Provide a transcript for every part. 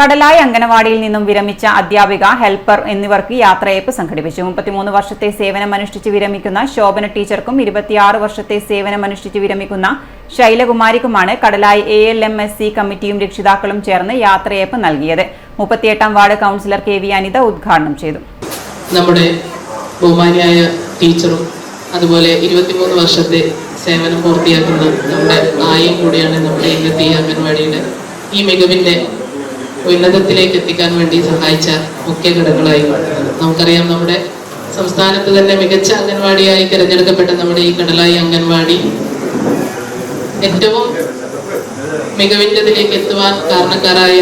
കടലായി അംഗനവാടിയിൽ നിന്നും വിരമിച്ച അധ്യാപിക, ഹെൽപ്പർ എന്നിവർക്ക് യാത്രയയപ്പ് സംഘടിപ്പിച്ചു. 33 വർഷത്തെ സേവനമനുഷ്ഠിച്ച് വിരമിക്കുന്ന ശോഭന ടീച്ചർക്കും 26 വർഷത്തെ സേവനമനുഷ്ഠിച്ച് വിരമിക്കുന്ന ശൈലകുമാരിക്കുമാണ് കടലായി ALMSC കമ്മിറ്റിയും രക്ഷിതാക്കളും ചേർന്ന് യാത്രയയപ്പ് നൽകിയത്. 38ാം വാർഡ് കൗൺസിലർ KV അനിത ഉദ്ഘാടനം ചെയ്തു. നമ്മുടെ ബഹുമാനിയായ ടീച്ചറും അതുപോലെ 23 വർഷത്തെ സേവനം പൂർത്തിയാക്കുന്ന നമ്മുടെ ആയും കൂടിയാണ് നമ്മുടെ ഇന്നത്തെ ഈ അംഗൻവാടിയുടെ ഈ മികവിന്റെ ഉന്നതത്തിലേക്ക് എത്തിക്കാൻ വേണ്ടി സഹായിച്ച മുഖ്യ ഘടകങ്ങളായി നമുക്കറിയാം. നമ്മുടെ സംസ്ഥാനത്ത് തന്നെ മികച്ച അംഗൻവാടിയായി തിരഞ്ഞെടുക്കപ്പെട്ട നമ്മുടെ ഈ കടലായി അംഗൻവാടി ഏറ്റവും മികവിൻ്റെതിലേക്ക് എത്തുവാൻ കാരണക്കാരായ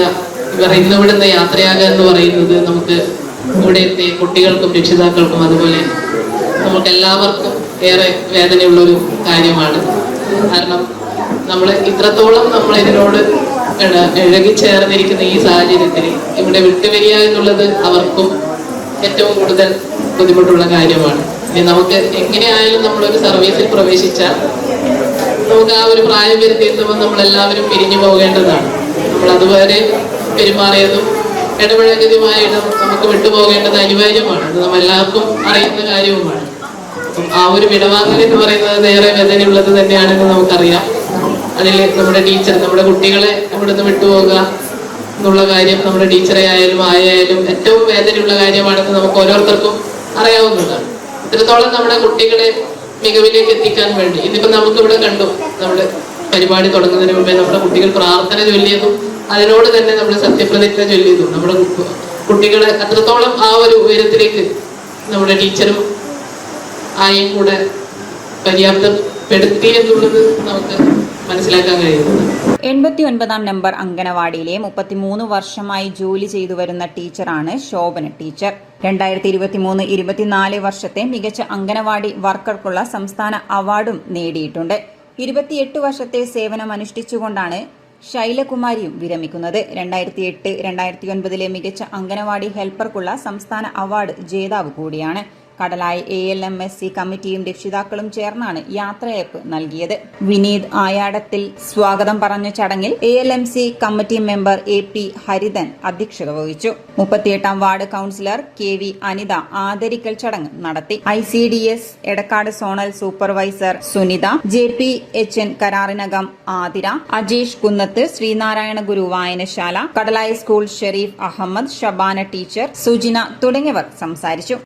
ഇവർ ഇന്നിവിടുന്ന് യാത്രയാകുക എന്ന് പറയുന്നത് നമുക്ക് ഇവിടുത്തെ കുട്ടികൾക്കും രക്ഷിതാക്കൾക്കും അതുപോലെ നമുക്ക് എല്ലാവർക്കും ഏറെ വേദനയുള്ളൊരു കാര്യമാണ്. കാരണം നമ്മൾ ഇത്രത്തോളം നമ്മൾ ഇതിനോട് ഇഴകിച്ചേർന്നിരിക്കുന്ന ഈ സാഹചര്യത്തിൽ ഇവിടെ വിട്ടുവരിക എന്നുള്ളത് അവർക്കും ഏറ്റവും കൂടുതൽ ബുദ്ധിമുട്ടുള്ള കാര്യമാണ്. ഇനി നമുക്ക് എങ്ങനെയായാലും നമ്മളൊരു സർവീസിൽ പ്രവേശിച്ചാൽ നമുക്ക് ആ ഒരു പ്രായം വരുത്തിയെത്തുമ്പോൾ നമ്മളെല്ലാവരും പിരിഞ്ഞു പോകേണ്ടതാണ്. നമ്മൾ അതുവരെ പെരുമാറിയതും ഇടപഴകിയതുമായ നമുക്ക് വിട്ടുപോകേണ്ടത് അനിവാര്യമാണ്. അത് നമ്മളെല്ലാവർക്കും അറിയുന്ന കാര്യവുമാണ്. അപ്പം ആ ഒരു വിടവാങ്ങൽ എന്ന് പറയുന്നത് ഏറെ വേദനയുള്ളത് തന്നെയാണെന്ന് നമുക്കറിയാം. അതിൽ നമ്മുടെ ടീച്ചർ നമ്മുടെ കുട്ടികളെ ഇവിടുന്ന് വിട്ടുപോകുക എന്നുള്ള കാര്യം നമ്മുടെ ടീച്ചറെ ആയാലും ആയാലും ഏറ്റവും വേദനയുള്ള കാര്യമാണെന്ന് നമുക്ക് ഓരോരുത്തർക്കും അറിയാവുന്നതാണ്. ഇത്രത്തോളം നമ്മുടെ കുട്ടികളെ മികവിലേക്ക് എത്തിക്കാൻ വേണ്ടി ഇതിപ്പോ നമുക്കിവിടെ കണ്ടു. നമ്മുടെ പരിപാടി തുടങ്ങുന്നതിന് മുമ്പേ നമ്മുടെ കുട്ടികൾ പ്രാർത്ഥന ചൊല്ലിയതും അതിനോട് തന്നെ നമ്മൾ സത്യപ്രതിജ്ഞ ചൊല്ലിയതും നമ്മുടെ കുട്ടികളെ അത്രത്തോളം ആ ഒരു ഉയരത്തിലേക്ക് നമ്മുടെ ടീച്ചറും ആയും കൂടെ പര്യാപ്തപ്പെടുത്തി എന്നുള്ളത് നമുക്ക് മനസ്സിലാക്കാൻ കഴിയുന്നത്. 89ാം നമ്പർ അംഗനവാടിയിലെ 33 വർഷമായി ജോലി ചെയ്തു വരുന്ന ടീച്ചറാണ് ശോഭന ടീച്ചർ. 2023-24 വർഷത്തെ മികച്ച അംഗനവാടി വർക്കർക്കുള്ള സംസ്ഥാന അവാർഡും നേടിയിട്ടുണ്ട്. 28 വർഷത്തെ സേവനമനുഷ്ഠിച്ചുകൊണ്ടാണ് ശൈലകുമാരിയും വിരമിക്കുന്നത്. 2008-2009 മികച്ച അംഗനവാടി ഹെൽപ്പർക്കുള്ള സംസ്ഥാന അവാർഡ് ജേതാവ് കൂടിയാണ്. കടലായി ALMSC കമ്മിറ്റിയും രക്ഷിതാക്കളും ചേർന്നാണ് യാത്രയയപ്പ് നൽകിയത്. വിനീത് ആയാടത്തിൽ സ്വാഗതം പറഞ്ഞ ചടങ്ങിൽ ALMC committee member AP Harithan അധ്യക്ഷത വഹിച്ചു. 38ാം വാർഡ് കൗൺസിലർ KV അനിത ആദരിക്കൽ ചടങ്ങ് നടത്തി. ICDS Edakkad zonal supervisor Sunitha, JPHN കരാറിനകം ആതിര, അജീഷ് കുന്നത്ത്, ശ്രീനാരായണ ഗുരു വായനശാല, കടലായി സ്കൂൾ ഷെരീഫ് അഹമ്മദ്, ഷബാന ടീച്ചർ, സുജിന തുടങ്ങിയവർ സംസാരിച്ചു.